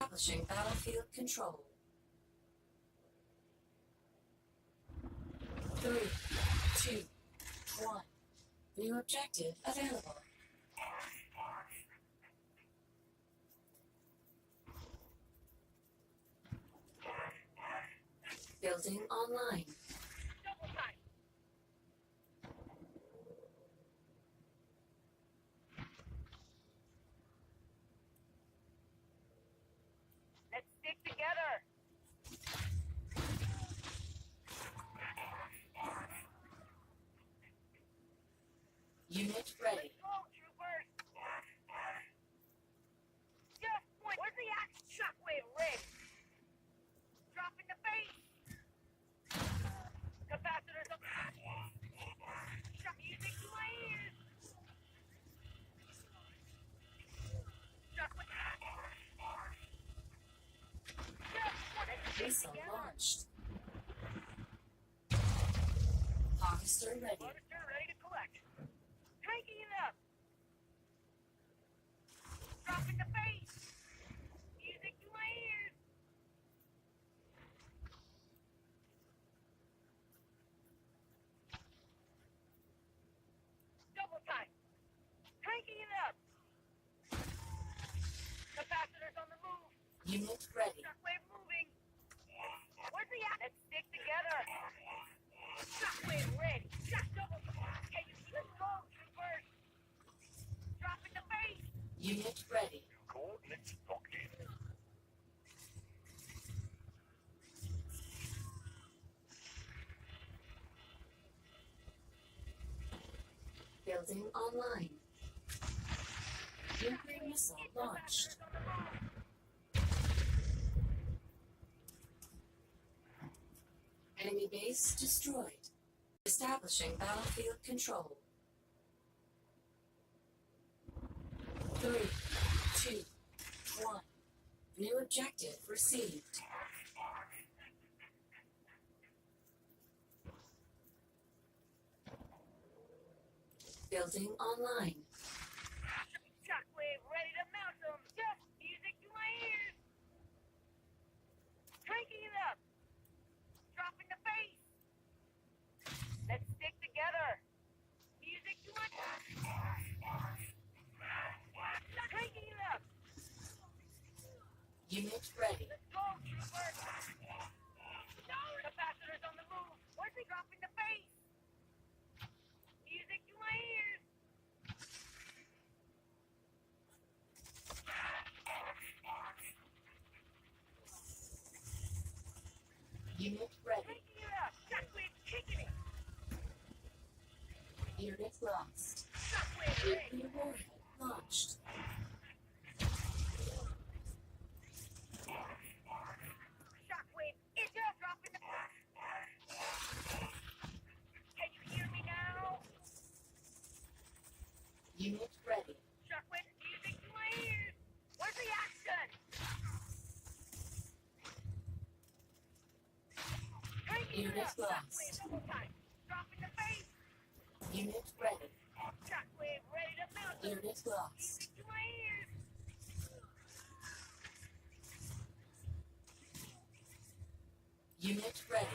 Establishing battlefield control. 3, 2, 1. New objective available. Building online. Double time. Let's stick together. Unit ready. Go, troopers. Just point. Where's the axe? Shockwave ready. Dropping the base. Capacitors up. Shock music to my ears. Shockwave. Just point. Let's stick Missile together. launched. Harvester ready. Harvester ready to collect. Cranking it up. Dropping the base. Music to my ears. Double time. Cranking it up. Capacitors on the move. Unit ready. Shockwave moving. Where's the act? Let's stick together. Shockwave ready. Shock double. Can you let's go, troopers? Dropping the base. Unit ready. Coordinates locked in. Building online. Nuclear missile launched. Capacitors on the move. Enemy base destroyed. Establishing battlefield control. 3, 2, 1. New objective received. Building online. Shockwave ready to mount them. Just music to my ears. Cranking it up. Dropping the bass. Let's stick together. Music to my cranking it up. Unit ready. Let's go, troopers. Capacitors on the move. Where's he dropping the bass? Music to my ears. Unit ready. Cranking it up. Shockwave kicking it. Unit lost. Shockwave ready. Nuclear warhead launched. Shockwave is just dropping the. Can you hear me now? Unit ready. Shockwave music to my ears. Where's the action? Cranking it Unit up. lost. Shockwave double time. Dropping the bass. Unit ready. Shockwave ready to mount. Unit lost. Music to my ears. Unit ready.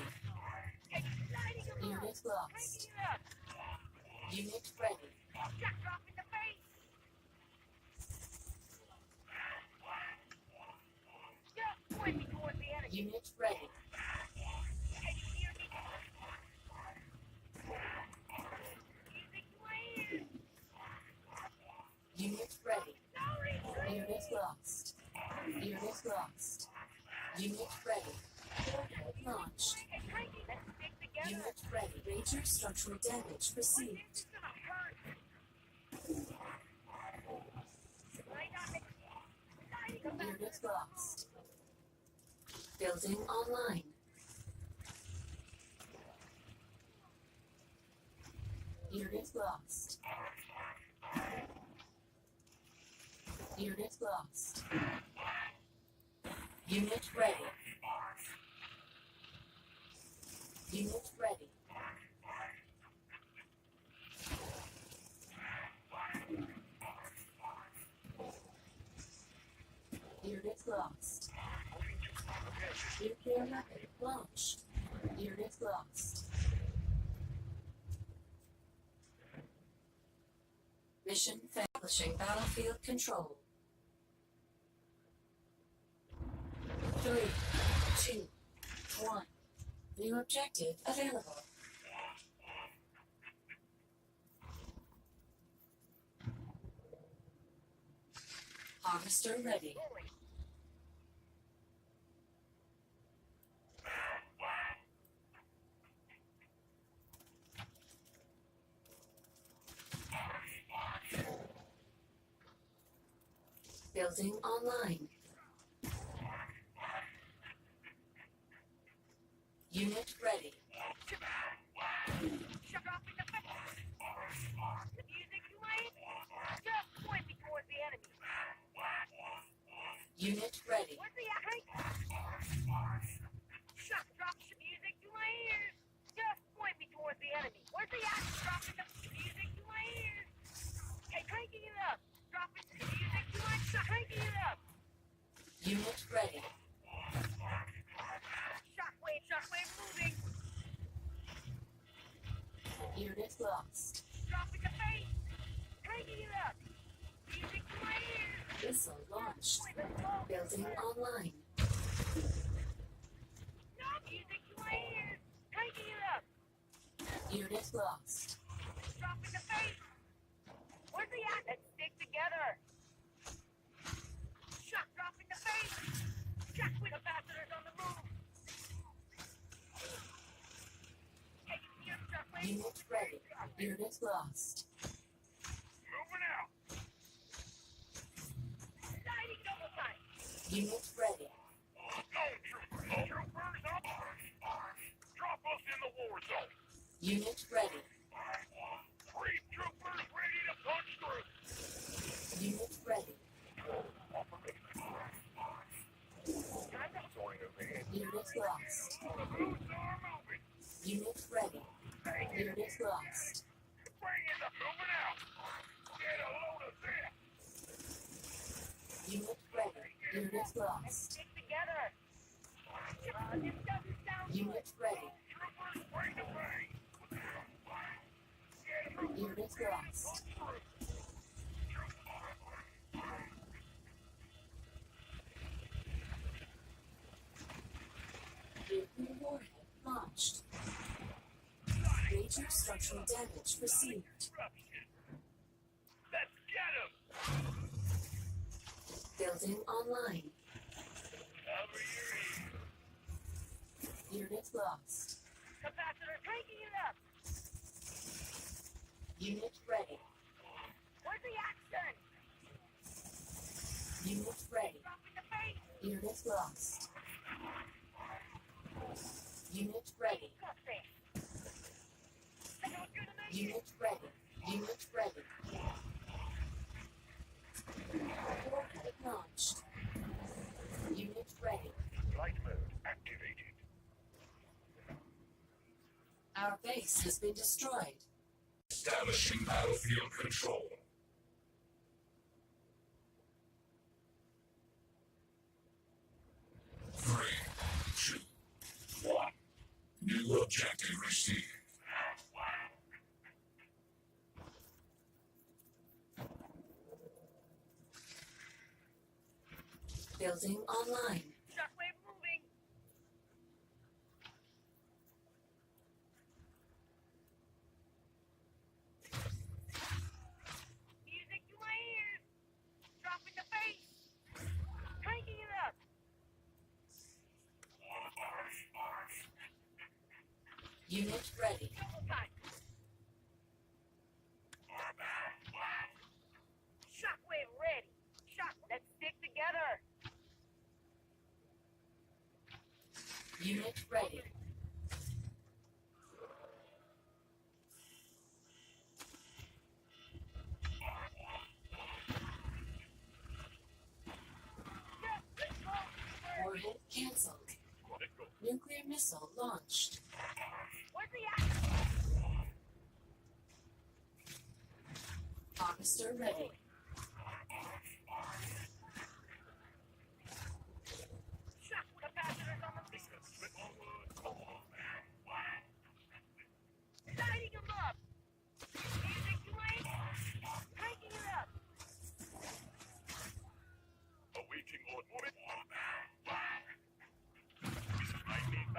Can you lighting them up? Unit lost. Cranking it up. Unit ready. Shock dropping the bass. Just pointing towards the enemy. Unit ready. Can you hear me? Music to my ears. Unit ready. Sorry. Unit lost. Unit lost. Unit ready. Warhead launched. And cranking. Let's stick together. Unit ready. Major structural damage received. This is gonna hurt. Light on it. Lighting them up. Unit lost. Building online. Unit lost. Unit lost. Unit ready. Unit ready. Unit lost. Moving to location. Nuclear weapon launched. Unit lost. Mission establishing battlefield control. 3, 2, 1. New objective available. Harvester ready. Building online. Unit ready. Shut off in the face. The music you like? Just point me towards the enemy. Unit ready. Where's the athlete? Shut drop the music to my ears. Just point me towards the enemy. Where's the athlete? Dropping the music to my ears. Okay, cranking it up. Dropping the music to my shot. Cranking it up. Unit ready. Shockwave moving. Unit lost. Dropping the face. Cranking it up. Music to my ears. Missile launched. Point the smoke. Building online. No music to my ears. Cranking it up. Unit lost. Dropping the face. Where's the at? Let's stick together. Shock dropping the face. Shockwave ambassadors on the move. Can you hear Shockwave? Unit ready. Unit lost. Moving out. Sliding double time. Unit ready. Zone troopers. Troopers up. Drop us in the war zone. Unit ready. 3 troopers ready to punch through. Unit ready. Join the van. Unit lost. The moves are moving. Unit ready. Unit lost. Bring in the moving out. Get a load of this. Unit ready. Unit lost. Stick together. This doesn't sound Unit ready. Troopers bring the bang. Unit lost. Nuclear warhead launched. Major structural damage received. Disruption. Let's get 'em. Building online. Cover your ears. Unit lost. capacitor cranking it up. Unit ready. Where's the action? Unit ready. Dropping the face. Unit lost. Unit ready. Cut this. Signal through the menu. Unit ready. Unit ready. Warhead launched. Unit ready. Flight mode activated. Our base has been destroyed. Establishing battlefield control. Three, two, one. New objective received. Building online. Shockwave moving. Music to my ears. Dropping the face. Cranking it up. Unit ready. Double time. Shockwave ready. Shock. Let's stick together. Unit ready. Warhead cancelled. Nuclear missile launched. Where's the action? Harvester ready.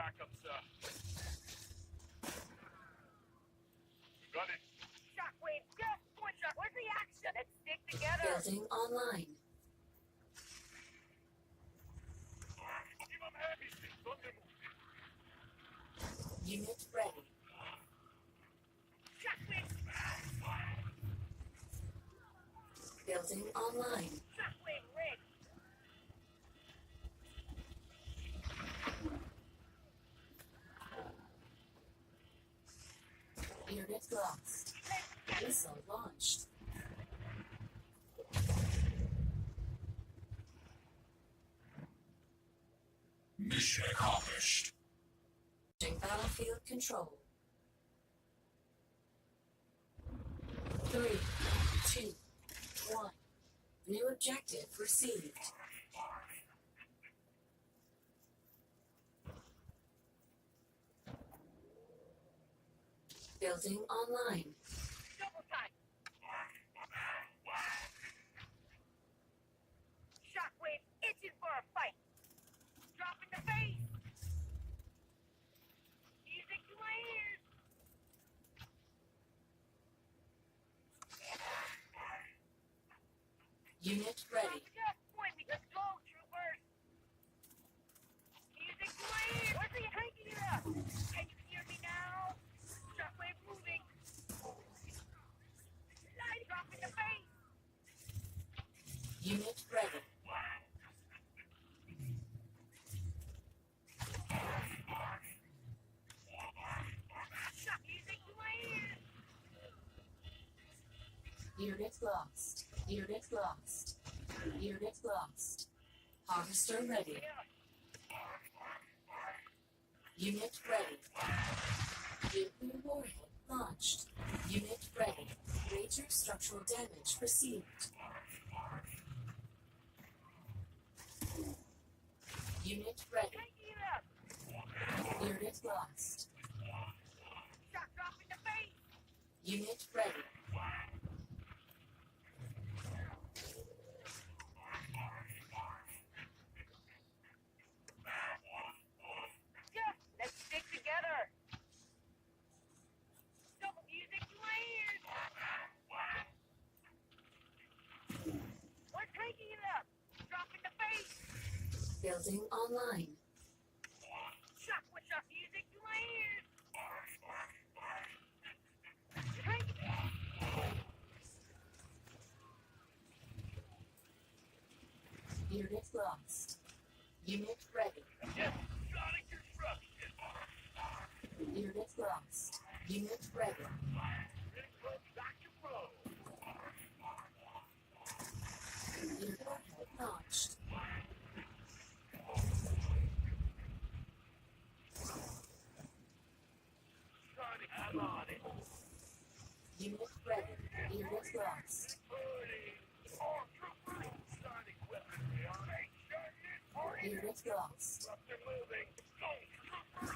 backup, sir. Got it. Shockwave, just one shot. Where's the action? Let's stick together. Building online. Give them heavy things on the move. Unit ready. Shockwave, Building online. shockwave ready. Unit lost. Missile launched. Mission accomplished. Battlefield control. 3, 2, 1. New objective received. Building online. Double time. Shockwave itching for a fight. Drop in the face. Music to my ears. Unit ready. Just point me. Let's go, troopers. Music to my ears. Where's the cranking it up? Can you hear me now? Shockwave moving. Light drop in the face. Unit ready. Shock music to my ears. Unit lost. Unit lost. Unit lost. Harvester ready. Unit ready. Nuclear warhead launched. Unit ready. Major structural damage received. Unit ready. Cranking it up. Unit lost. Shock drop in the face. Unit ready. Yeah, let's stick together. Double music to my ears. We're cranking it up. Drop in the face. Building online. Shock with shock music to my ears. Crank it. Unit lost. Unit ready. Yes, Sonic Disruption. Unit lost. Unit ready. It comes back to roll. Unit warhead launched. Sonic, I'm on it. Unit ready. Unit lost. All troopers, Sonic weaponry on it. Party. Unit lost. Disruptor moving. Go, troopers.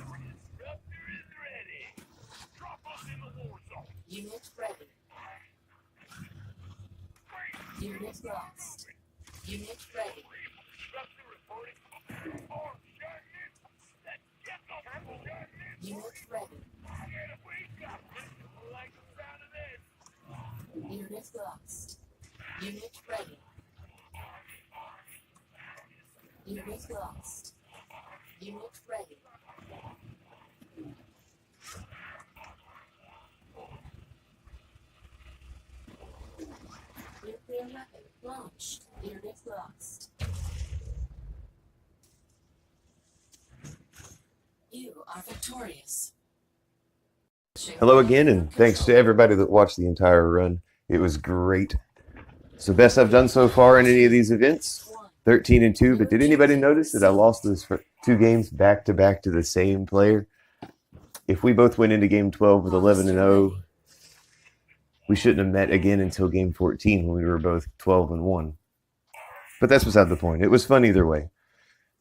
Disruptor is ready. Drop us in the war zone. Unit ready. Unit lost. Unit ready. Disruptor reporting. All shotgun. Let's get the shotgun. Unit ready. Get away, got this. Like the sound of this. Unit lost. Unit ready. Unit lost. Unit ready. Nuclear weapon launched. Unit lost. You are victorious. Hello again, and thanks to everybody that watched the entire run. It was great. It's the best I've done so far in any of these events. 13-2, but did anybody notice that I lost those 2 games back to back to the same player? If we both went into game 12 with 11-0, we shouldn't have met again until game 14 when we were both 12-1. But that's beside the point. It was fun either way.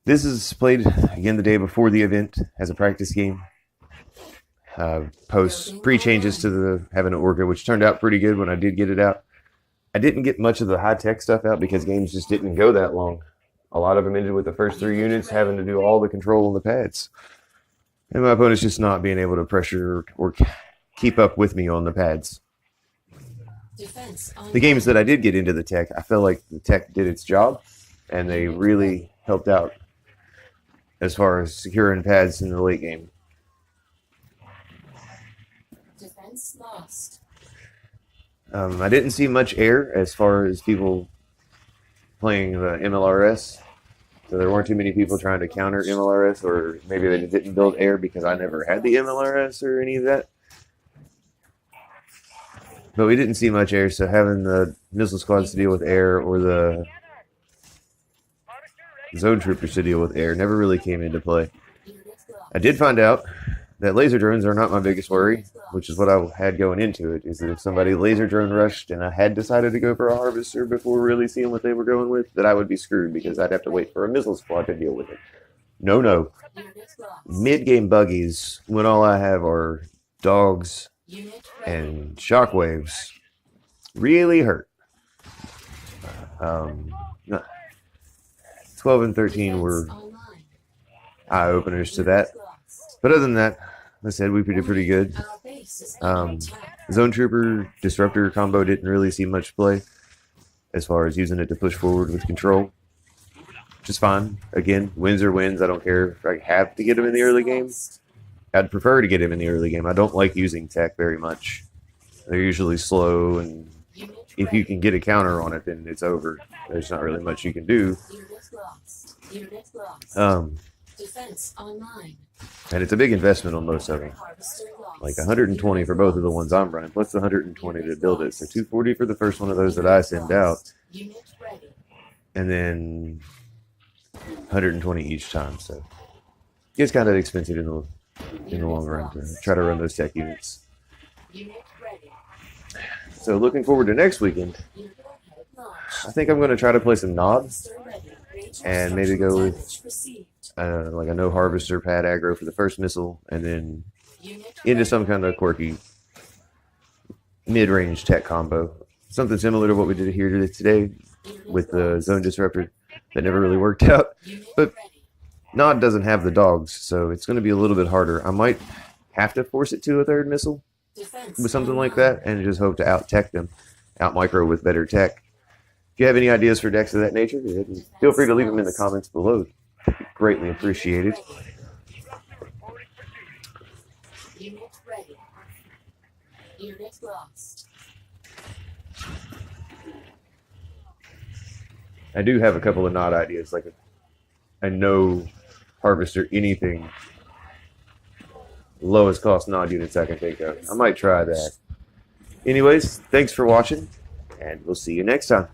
This is played again the day before the event as a practice game. Pre-changes to the having an Orca, which turned out pretty good when I did get it out. I didn't get much of the high-tech stuff out because games just didn't go that long. A lot of them ended with the first 3 units having to do all the control on the pads. And my opponent's just not being able to pressure or keep up with me on the pads. Defense The games that I did get into the tech, I felt like the tech did its job, and they really helped out as far as securing pads in the late game. Defense lost. I didn't see much air as far as people playing the MLRS. So there weren't too many people trying to counter MLRS, or maybe they didn't build air because I never had the MLRS or any of that. But we didn't see much air, so having the missile squads to deal with air or the zone troopers to deal with air never really came into play. Unit lost. I did find out that laser drones are not my biggest worry, which is what I had going into it, is that if somebody laser drone rushed and I had decided to go for a harvester before really seeing what they were going with, that I would be screwed because I'd have to wait for a missile squad to deal with it. No. Unit lost. Mid-game buggies, when all I have are dogs Unit ready. and shockwaves, really hurt. 12 and 13 were Defense online. eye-openers to that. Unit lost. But other than that, like I said, we did pretty good. Our base is under attack. Zone Trooper Disruptor combo didn't really see much play as far as using it to push forward with control, which is fine. Again, wins are wins. I don't care if I have to get him in the early game. Lost. I'd prefer to get him in the early game. I don't like using tech very much. They're usually slow, and Unit if you ready. can get a counter on it, then it's over. There's not really much you can do. Unit lost. Unit lost. Defense online. And it's a big investment on most of them. Harvester lost. Like 120 for both of the ones I'm running, plus the 120 to build it. So 240 for the first one of those that I send out, Unit ready. and then 120 each time. So it's kind of expensive in the long run to try to run those tech units. Unit ready. So looking forward to next weekend. Unit head launch. I think I'm going to try to play some nods Harvester ready. Major and maybe go structural with damage received. like a no harvester pad aggro for the first missile, and then Unit into ready. some kind of quirky mid-range tech combo. Something similar to what we did here today Unit with the lost. zone disruptor that never really worked out. Unit but- ready. Nod doesn't have the dogs, so it's going to be a little bit harder. I might have to force it to a third missile Defense with something like online. that and just hope to out-tech them, out-micro with better tech. If you have any ideas for decks of that nature, feel free to leave them in the comments below. Greatly appreciated. Unit ready. Unit lost. I do have a couple of Nod ideas, like a no harvester anything lowest cost Nod units I can think of. I might try that. Anyways, thanks for watching, and we'll see you next time.